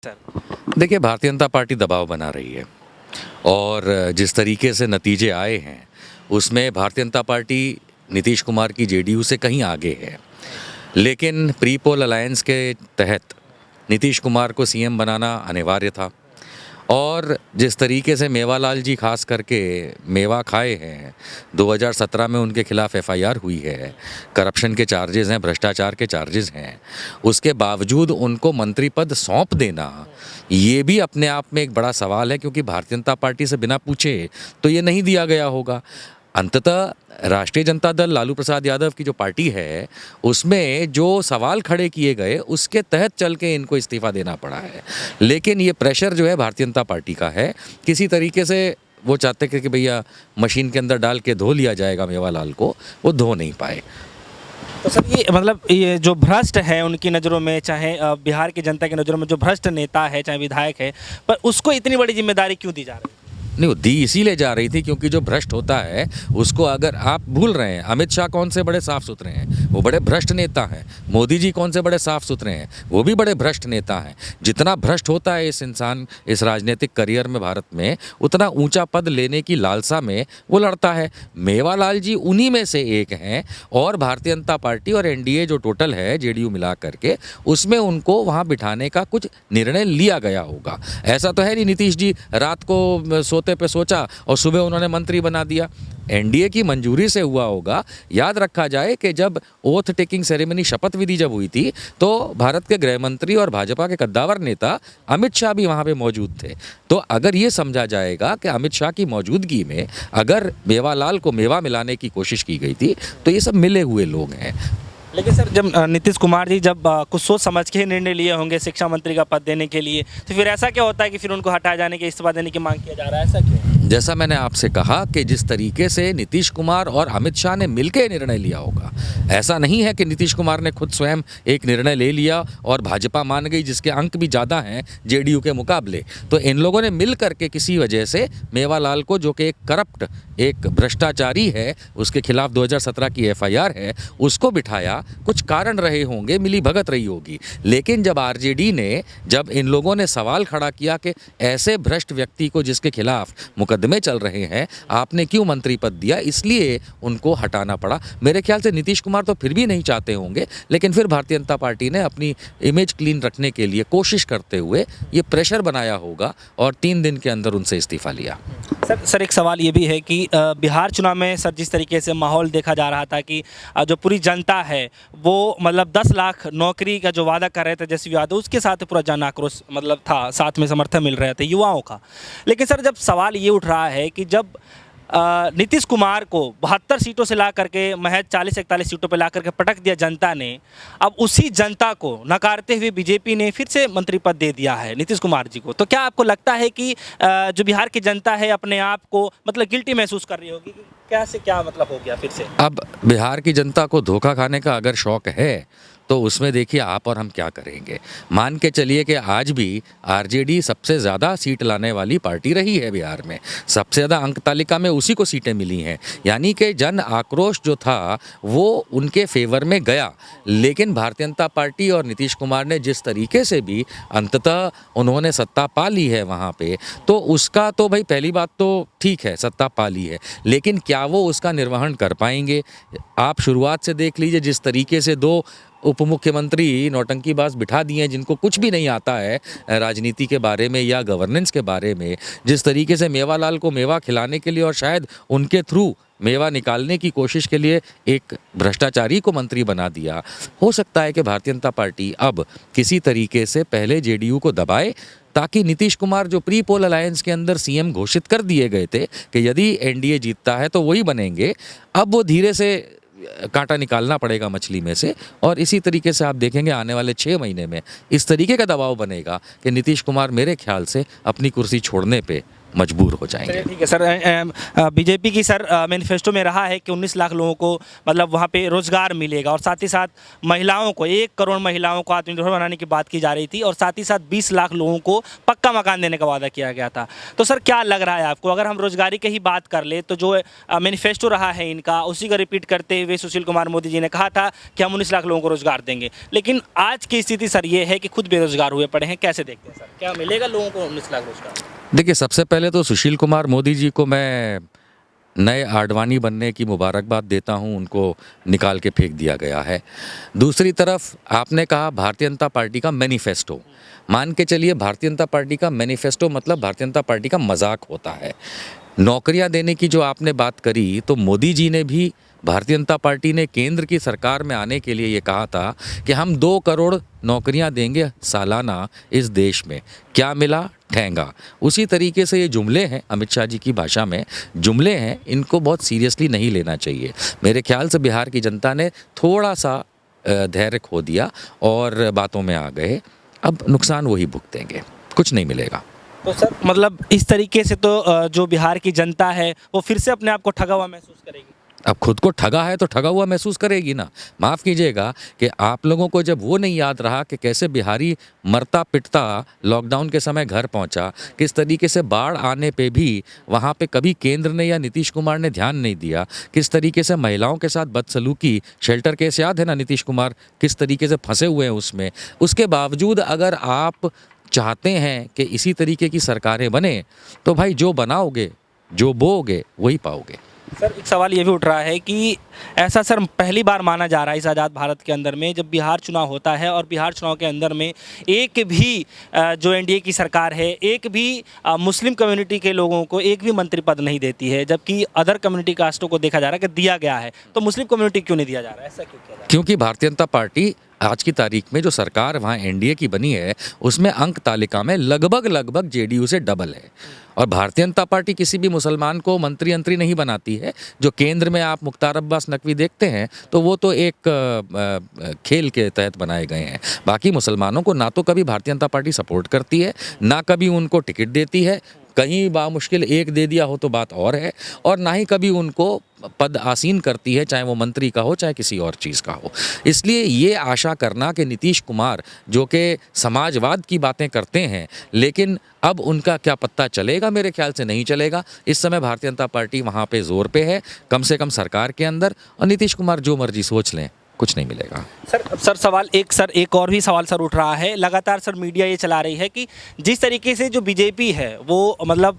Minister. देखिए, Bharatiya Janata party दबाव बना रही है और जिस तरीके से नतीजे आए हैं उसमें भारतीय जनता पार्टी नीतीश कुमार की जेडीयू से कहीं आगे है। लेकिन प्री पोल अलायंस के तहत नीतीश कुमार को सीएम बनाना अनिवार्य था और जिस तरीके से मेवालाल जी खास करके मेवा खाए हैं, 2017 में उनके खिलाफ एफआईआर हुई है, करप्शन के चार्जेस हैं, भ्रष्टाचार के चार्जेस हैं, उसके बावजूद उनको मंत्री पद सौंप देना ये भी अपने आप में एक बड़ा सवाल है, क्योंकि भारतीय जनता पार्टी से बिना पूछे तो ये नहीं दिया गया होगा। अंततः राष्ट्रीय जनता दल लालू प्रसाद यादव की जो पार्टी है उसमें जो सवाल खड़े किए गए उसके तहत चल के इनको इस्तीफ़ा देना पड़ा है। लेकिन ये प्रेशर जो है भारतीय जनता पार्टी का है, किसी तरीके से वो चाहते थे कि भैया मशीन के अंदर डाल के धो लिया जाएगा मेवालाल को, वो धो नहीं पाए। तो सर ये मतलब ये जो भ्रष्ट है उनकी नज़रों में, चाहे बिहार की जनता की नज़रों में जो भ्रष्ट नेता है चाहे विधायक है, पर उसको इतनी बड़ी जिम्मेदारी क्यों दी जा रही है? नहीं, वो दी इसीलिए जा रही थी क्योंकि जो भ्रष्ट होता है उसको, अगर आप भूल रहे हैं, अमित शाह कौन से बड़े साफ सुथरे हैं, वो बड़े भ्रष्ट नेता हैं। मोदी जी कौन से बड़े साफ सुथरे हैं, वो भी बड़े भ्रष्ट नेता हैं। जितना भ्रष्ट होता है इस इंसान इस राजनीतिक करियर में भारत में, उतना ऊंचा पद लेने की लालसा में वो लड़ता है। मेवालाल जी उन्हीं में से एक हैं और भारतीय जनता पार्टी और एनडीए जो टोटल है जेडीयू मिला करके, उसमें उनको वहाँ बिठाने का कुछ निर्णय लिया गया होगा। ऐसा तो है नहीं नीतीश जी रात को पे सोचा और सुबह उन्होंने मंत्री बना दिया। एनडीए की मंजूरी से हुआ होगा। याद रखा जाए कि जब ओथ टेकिंग सेरेमनी, शपथ विधि जब हुई थी, तो भारत के गृह मंत्री और भाजपा के कद्दावर नेता अमित शाह भी वहां पे मौजूद थे। तो अगर ये समझा जाएगा कि अमित शाह की मौजूदगी में अगर मेवालाल को मेवा मिलाने की कोशिश की गई थी, तो ये सब मिले हुए लोग हैं। लेकिन सर जब नीतीश कुमार जी जब कुछ सोच समझ के ही निर्णय लिए होंगे शिक्षा मंत्री का पद देने के लिए, तो फिर ऐसा क्या होता है कि फिर उनको हटाए जाने के, इस्तीफा देने की मांग किया जा रहा है, ऐसा क्यों? जैसा मैंने आपसे कहा कि जिस तरीके से नीतीश कुमार और अमित शाह ने मिलकर निर्णय लिया होगा, ऐसा नहीं है कि नीतीश कुमार ने खुद स्वयं एक निर्णय ले लिया और भाजपा मान गई, जिसके अंक भी ज़्यादा हैं जेडीयू के मुकाबले। तो इन लोगों ने मिल करके किसी वजह से मेवालाल को, जो कि एक करप्ट, एक भ्रष्टाचारी है, उसके खिलाफ 2017 की एफआईआर है, उसको बिठाया। कुछ कारण रहे होंगे, मिली भगत रही होगी। लेकिन जब आरजेडी ने, जब इन लोगों ने सवाल खड़ा किया कि ऐसे भ्रष्ट व्यक्ति को जिसके खिलाफ मुकदमे चल रहे हैं, आपने क्यों मंत्री पद दिया, इसलिए उनको हटाना पड़ा। मेरे ख्याल से नीतीश कुमार तो फिर भी नहीं चाहते होंगे, लेकिन फिर भारतीय जनता पार्टी ने अपनी इमेज क्लीन रखने के लिए कोशिश करते हुए ये प्रेशर बनाया होगा और 3 दिन के अंदर उनसे इस्तीफा लिया। सर एक सवाल ये भी है कि बिहार चुनाव में सर जिस तरीके से माहौल देखा जा रहा था कि जो पूरी जनता है वो मतलब 10 लाख नौकरी का जो वादा कर रहे थे तेजस्वी यादव, उसके साथ पूरा जन आक्रोश मतलब था, साथ में समर्थन मिल रहे थे युवाओं का। लेकिन सर जब सवाल ये उठ रहा है कि जब नीतीश कुमार को 72 सीटों से ला करके महज 40-41 सीटों पर ला करके पटक दिया जनता ने, अब उसी जनता को नकारते हुए बीजेपी ने फिर से मंत्री पद दे दिया है नीतीश कुमार जी को। तो क्या आपको लगता है कि जो बिहार की जनता है अपने आप को मतलब गिल्टी महसूस कर रही होगी कि क्या से क्या मतलब हो गया फिर से? अब बिहार की जनता को धोखा खाने का अगर शौक है तो उसमें देखिए आप और हम क्या करेंगे। मान के चलिए कि आज भी आरजेडी सबसे ज़्यादा सीट लाने वाली पार्टी रही है बिहार में, सबसे ज़्यादा अंक तालिका में उसी को सीटें मिली हैं, यानी कि जन आक्रोश जो था वो उनके फेवर में गया। लेकिन भारतीय जनता पार्टी और नीतीश कुमार ने जिस तरीके से भी अंततः उन्होंने सत्ता पा ली है वहाँ पे, तो उसका तो भाई पहली बात तो ठीक है, सत्ता पा ली है, लेकिन क्या वो उसका निर्वहन कर पाएंगे? आप शुरुआत से देख लीजिए, जिस तरीके से 2 उप मुख्यमंत्री नौटंकीबाज बिठा दिए हैं जिनको कुछ भी नहीं आता है राजनीति के बारे में या गवर्नेंस के बारे में, जिस तरीके से मेवालाल को मेवा खिलाने के लिए और शायद उनके थ्रू मेवा निकालने की कोशिश के लिए एक भ्रष्टाचारी को मंत्री बना दिया। हो सकता है कि भारतीय जनता पार्टी अब किसी तरीके से पहले जेडीयू को दबाए, ताकि नीतीश कुमार जो प्री पोल अलायंस के अंदर सीएम घोषित कर दिए गए थे कि यदि एनडीए जीतता है तो वही बनेंगे, अब वो धीरे से कांटा निकालना पड़ेगा मछली में से। और इसी तरीके से आप देखेंगे आने वाले 6 महीने में इस तरीके का दबाव बनेगा कि नीतीश कुमार मेरे ख्याल से अपनी कुर्सी छोड़ने पे मजबूर हो जाएंगे। चलिए ठीक है सर। बीजेपी की सर मैनिफेस्टो में रहा है कि 19 लाख लोगों को मतलब वहाँ पे रोजगार मिलेगा और साथ ही साथ महिलाओं को 1 करोड़ महिलाओं को आत्मनिर्भर बनाने की बात की जा रही थी और साथ ही साथ 20 लाख लोगों को पक्का मकान देने का वादा किया गया था। तो सर क्या लग रहा है आपको, अगर हम रोजगारी की ही बात कर ले तो जो मैनिफेस्टो रहा है इनका उसी को रिपीट करते हुए सुशील कुमार मोदी जी ने कहा था कि हम 19 लाख लोगों को रोजगार देंगे, लेकिन आज की स्थिति सर ये है कि खुद बेरोजगार हुए पड़े हैं। कैसे देखते हैं सर, क्या मिलेगा लोगों को 19 लाख रोजगार? देखिए, सबसे पहले तो सुशील कुमार मोदी जी को मैं नए आडवाणी बनने की मुबारकबाद देता हूं, उनको निकाल के फेंक दिया गया है। दूसरी तरफ आपने कहा भारतीय जनता पार्टी का मैनिफेस्टो, मान के चलिए भारतीय जनता पार्टी का मैनिफेस्टो मतलब भारतीय जनता पार्टी का मजाक होता है। नौकरियां देने की जो आपने बात करी, तो मोदी जी ने भी, भारतीय जनता पार्टी ने केंद्र की सरकार में आने के लिए ये कहा था कि हम 2 करोड़ नौकरियां देंगे सालाना इस देश में। क्या मिला? ठेंगा। उसी तरीके से ये जुमले हैं, अमित शाह जी की भाषा में जुमले हैं, इनको बहुत सीरियसली नहीं लेना चाहिए। मेरे ख्याल से बिहार की जनता ने थोड़ा सा धैर्य खो दिया और बातों में आ गए। अब नुकसान वही भुगतेंगे, कुछ नहीं मिलेगा। तो सर मतलब इस तरीके से तो जो बिहार की जनता है वो फिर से अपने आप को ठगा हुआ महसूस करेगी। अब खुद को ठगा है तो ठगा हुआ महसूस करेगी ना। माफ़ कीजिएगा कि आप लोगों को जब वो नहीं याद रहा कि कैसे बिहारी मरता पिटता लॉकडाउन के समय घर पहुंचा, किस तरीके से बाढ़ आने पे भी वहाँ पे कभी केंद्र ने या नीतीश कुमार ने ध्यान नहीं दिया, किस तरीके से महिलाओं के साथ बदसलूकी, शेल्टर केस याद है ना, नीतीश कुमार किस तरीके से फंसे हुए हैं उसमें। उसके बावजूद अगर आप चाहते हैं कि इसी तरीके की सरकारें बने, तो भाई जो बनाओगे, जो बोओगे, वही पाओगे। सर एक सवाल ये भी उठ रहा है कि ऐसा सर पहली बार माना जा रहा है इस आज़ाद भारत के अंदर में जब बिहार चुनाव होता है और बिहार चुनाव के अंदर में एक भी जो एनडीए की सरकार है, एक भी मुस्लिम कम्युनिटी के लोगों को एक भी मंत्री पद नहीं देती है, जबकि अदर कम्युनिटी कास्टों को देखा जा रहा है कि दिया गया है। तो मुस्लिम कम्युनिटी क्यों नहीं दिया जा रहा है, ऐसा क्यों किया जा रहा है? क्योंकि भारतीय जनता पार्टी आज की तारीख में जो सरकार वहाँ एनडीए की बनी है, उसमें अंक तालिका में लगभग जेडीयू से डबल है। और भारतीय जनता पार्टी किसी भी मुसलमान को मंत्री नहीं बनाती है। जो केंद्र में आप मुख्तार अब्बास नकवी देखते हैं, तो वो तो एक खेल के तहत बनाए गए हैं। बाकी मुसलमानों को ना तो कभी भारतीय जनता पार्टी सपोर्ट करती है, ना कभी उनको टिकट देती है। कहीं बामुश्किल एक दे दिया हो तो बात और है, और ना ही कभी उनको पद आसीन करती है, चाहे वो मंत्री का हो चाहे किसी और चीज़ का हो। इसलिए ये आशा करना कि नीतीश कुमार जो कि समाजवाद की बातें करते हैं, लेकिन अब उनका क्या पत्ता चलेगा, मेरे ख्याल से नहीं चलेगा। इस समय भारतीय जनता पार्टी वहाँ पे जोर पे है, कम से कम सरकार के अंदर, और नीतीश कुमार जो मर्जी सोच लें, कुछ नहीं मिलेगा। सर एक और भी सवाल सर उठ रहा है। लगातार सर मीडिया ये चला रही है कि जिस तरीके से जो बीजेपी है वो मतलब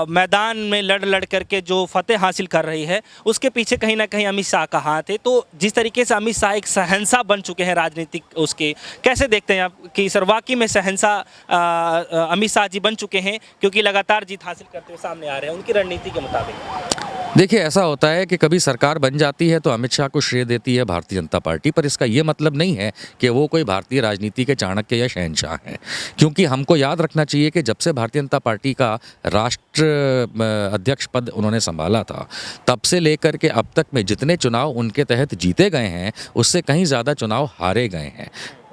मैदान में लड़ करके जो फतेह हासिल कर रही है, उसके पीछे कहीं ना कहीं अमित शाह का हाथ है। तो जिस तरीके से अमित शाह एक शहंशाह बन चुके हैं राजनीतिक, उसके कैसे देखते हैं आप कि सर वाकई में शहंशाह अमित शाह जी बन चुके हैं, क्योंकि लगातार जीत हासिल करते हुए सामने आ रहे हैं उनकी रणनीति के मुताबिक? देखिए, ऐसा होता है कि कभी सरकार बन जाती है तो अमित शाह को श्रेय देती है भारतीय जनता पार्टी, पर इसका ये मतलब नहीं है कि वो कोई भारतीय राजनीति के चाणक्य या शहंशाह हैं। क्योंकि हमको याद रखना चाहिए कि जब से भारतीय जनता पार्टी का राष्ट्र अध्यक्ष पद उन्होंने संभाला था, तब से लेकर के अब तक में जितने चुनाव उनके तहत जीते गए हैं, उससे कहीं ज़्यादा चुनाव हारे गए हैं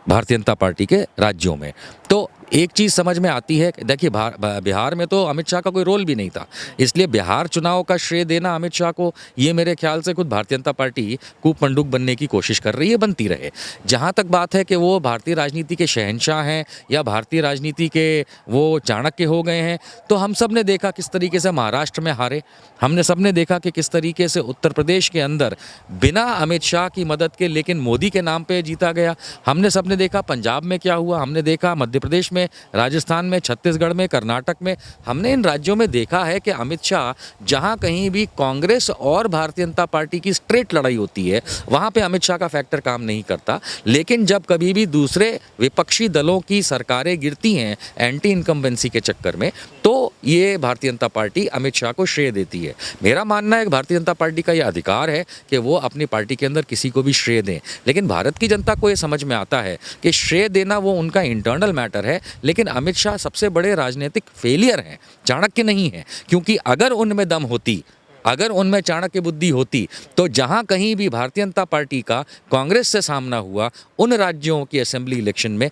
भारतीय जनता पार्टी के राज्यों में। तो एक चीज़ समझ में आती है, देखिए बिहार में तो अमित शाह का कोई रोल भी नहीं था, इसलिए बिहार चुनाव का श्रेय देना अमित शाह को, ये मेरे ख्याल से खुद भारतीय जनता पार्टी कूप मंडूक बनने की कोशिश कर रही है, बनती रहे। जहाँ तक बात है कि वो भारतीय राजनीति के शहंशाह हैं या भारतीय राजनीति के वो चाणक्य हो गए हैं, तो हम सब ने देखा किस तरीके से महाराष्ट्र में हारे, हमने सब ने देखा कि किस तरीके से उत्तर प्रदेश के अंदर बिना अमित शाह की मदद के लेकिन मोदी के नाम पर जीता गया। हमने सब ने देखा पंजाब में क्या हुआ, हमने देखा मध्य प्रदेश में, राजस्थान में, छत्तीसगढ़ में, कर्नाटक में। हमने इन राज्यों में देखा है कि अमित शाह जहां कहीं भी कांग्रेस और भारतीय जनता पार्टी की स्ट्रेट लड़ाई होती है, वहां पे अमित शाह का फैक्टर काम नहीं करता। लेकिन जब कभी भी दूसरे विपक्षी दलों की सरकारें गिरती हैं एंटी इनकम्बेंसी के चक्कर में, तो ये भारतीय जनता पार्टी अमित शाह को श्रेय देती है। मेरा मानना है कि भारतीय जनता पार्टी का यह अधिकार है कि वो अपनी पार्टी के अंदर किसी को भी श्रेय दें, लेकिन भारत की जनता को ये समझ में आता है कि श्रेय देना वो उनका इंटरनल मैटर है। लेकिन अमित शाह सबसे बड़े राजनीतिक फेलियर हैं, चाणक्य नहीं है। क्योंकि अगर उनमें दम होती, अगर उनमें चाणक्य बुद्धि होती, तो जहां कहीं भी भारतीय जनता पार्टी का कांग्रेस से सामना हुआ, उन राज्यों की असेंबली इलेक्शन में,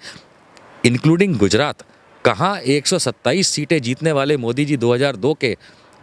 इंक्लूडिंग गुजरात, कहाँ 127 सीटें जीतने वाले मोदी जी 2002 के,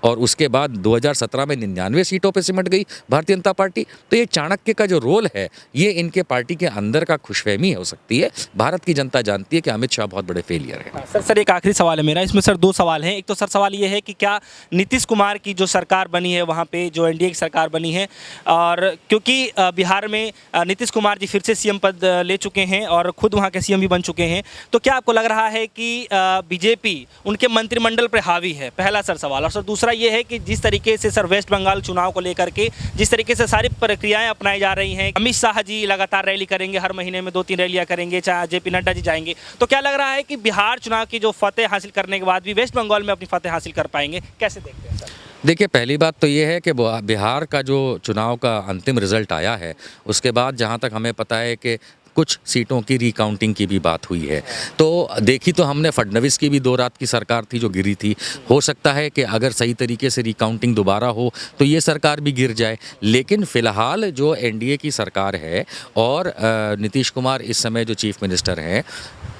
और उसके बाद 2017 में 99 सीटों पे सिमट गई भारतीय जनता पार्टी। तो ये चाणक्य का जो रोल है, ये इनके पार्टी के अंदर का खुशफहमी हो सकती है। भारत की जनता जानती है कि अमित शाह बहुत बड़े फेलियर हैं। सर एक आखिरी सवाल है मेरा, इसमें सर दो सवाल हैं। एक तो सर सवाल ये है कि क्या नीतीश कुमार की जो सरकार बनी है वहाँ पे जो एनडीए की सरकार बनी है, और क्योंकि बिहार में नीतीश कुमार जी फिर से सीएम पद ले चुके हैं और खुद वहाँ के सीएम भी बन चुके हैं, तो क्या आपको लग रहा है कि बीजेपी उनके मंत्रिमंडल पर हावी है? पहला सर सवाल। और सर दूसरा ये है कि जिस तरीके से सर वेस्ट बंगाल चुनाव को लेकर के जिस तरीके से सारी प्रक्रियाएं अपनाई जा रही हैं, अमित शाह जी लगातार रैली करेंगे, हर महीने में 2-3 रैलियां करेंगे, चाहे जेपी नड्डा जी जाएंगे, तो क्या लग रहा है कि बिहार चुनाव की जो फतेह हासिल करने के बाद भी वेस्ट बंगाल में अपनी फतेह हासिल कर पाएंगे? कैसे देखते हैं सर? देखिए, पहली बात तो ये है कि बिहार का जो चुनाव का अंतिम रिजल्ट आया है, उसके बाद जहाँ तक हमें पता है कि कुछ सीटों की रिकाउंटिंग की भी बात हुई है। तो देखी तो हमने फडणवीस की भी 2 रात की सरकार थी जो गिरी थी। हो सकता है कि अगर सही तरीके से रिकाउंटिंग दोबारा हो तो ये सरकार भी गिर जाए। लेकिन फ़िलहाल जो एनडीए की सरकार है और नीतीश कुमार इस समय जो चीफ मिनिस्टर हैं,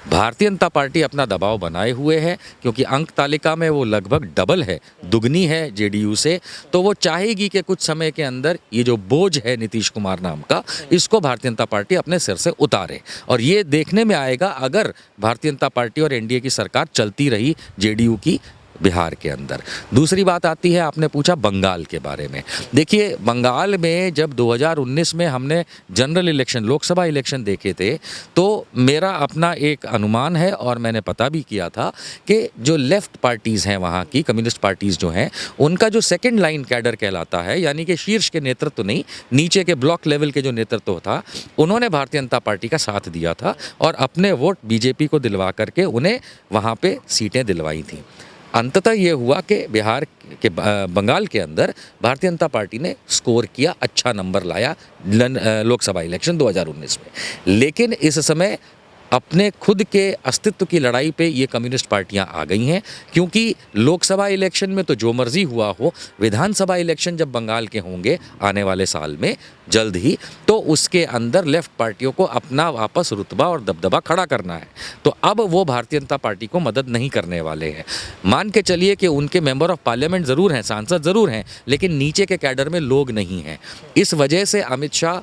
भारतीय जनता पार्टी अपना दबाव बनाए हुए है, क्योंकि अंक तालिका में वो लगभग डबल है, दुगनी है जेडीयू से। तो वो चाहेगी कि कुछ समय के अंदर ये जो बोझ है नीतीश कुमार नाम का, इसको भारतीय जनता पार्टी अपने सिर से उतारे। और ये देखने में आएगा अगर भारतीय जनता पार्टी और एनडीए की सरकार चलती रही जेडीयू की बिहार के अंदर। दूसरी बात आती है, आपने पूछा बंगाल के बारे में। देखिए, बंगाल में जब 2019 में हमने जनरल इलेक्शन, लोकसभा इलेक्शन देखे थे, तो मेरा अपना एक अनुमान है और मैंने पता भी किया था कि जो लेफ़्ट पार्टीज़ हैं वहाँ की, कम्युनिस्ट पार्टीज़ जो हैं, उनका जो सेकेंड लाइन कैडर कहलाता है, यानी कि शीर्ष के नेतृत्व नहीं, नीचे के ब्लॉक लेवल के जो नेतृत्व था, उन्होंने भारतीय जनता पार्टी का साथ दिया था और अपने वोट बीजेपी को दिलवा करके उन्हें वहाँ पे सीटें दिलवाई थी। अंततः ये हुआ कि बिहार के बंगाल के अंदर भारतीय जनता पार्टी ने स्कोर किया, अच्छा नंबर लाया लोकसभा इलेक्शन 2019 में। लेकिन इस समय अपने खुद के अस्तित्व की लड़ाई पे ये कम्युनिस्ट पार्टियां आ गई हैं, क्योंकि लोकसभा इलेक्शन में तो जो मर्जी हुआ हो, विधानसभा इलेक्शन जब बंगाल के होंगे आने वाले साल में जल्द ही, तो उसके अंदर लेफ्ट पार्टियों को अपना वापस रुतबा और दबदबा खड़ा करना है। तो अब वो भारतीय जनता पार्टी को मदद नहीं करने वाले हैं। मान के चलिए कि उनके मेंबर ऑफ पार्लियामेंट ज़रूर हैं, सांसद ज़रूर हैं, लेकिन नीचे के कैडर में लोग नहीं हैं। इस वजह से अमित शाह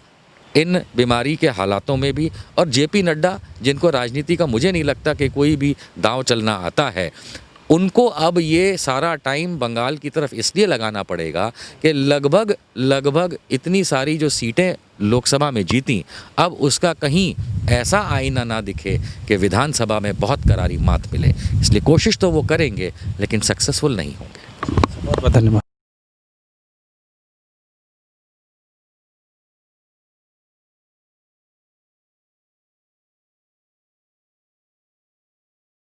इन बीमारी के हालातों में भी, और जेपी नड्डा, जिनको राजनीति का मुझे नहीं लगता कि कोई भी दांव चलना आता है, उनको अब ये सारा टाइम बंगाल की तरफ इसलिए लगाना पड़ेगा कि लगभग इतनी सारी जो सीटें लोकसभा में जीती, अब उसका कहीं ऐसा आईना ना दिखे कि विधानसभा में बहुत करारी मात मिले। इसलिए कोशिश तो वो करेंगे, लेकिन सक्सेसफुल नहीं होंगे। बहुत बहुत धन्यवाद।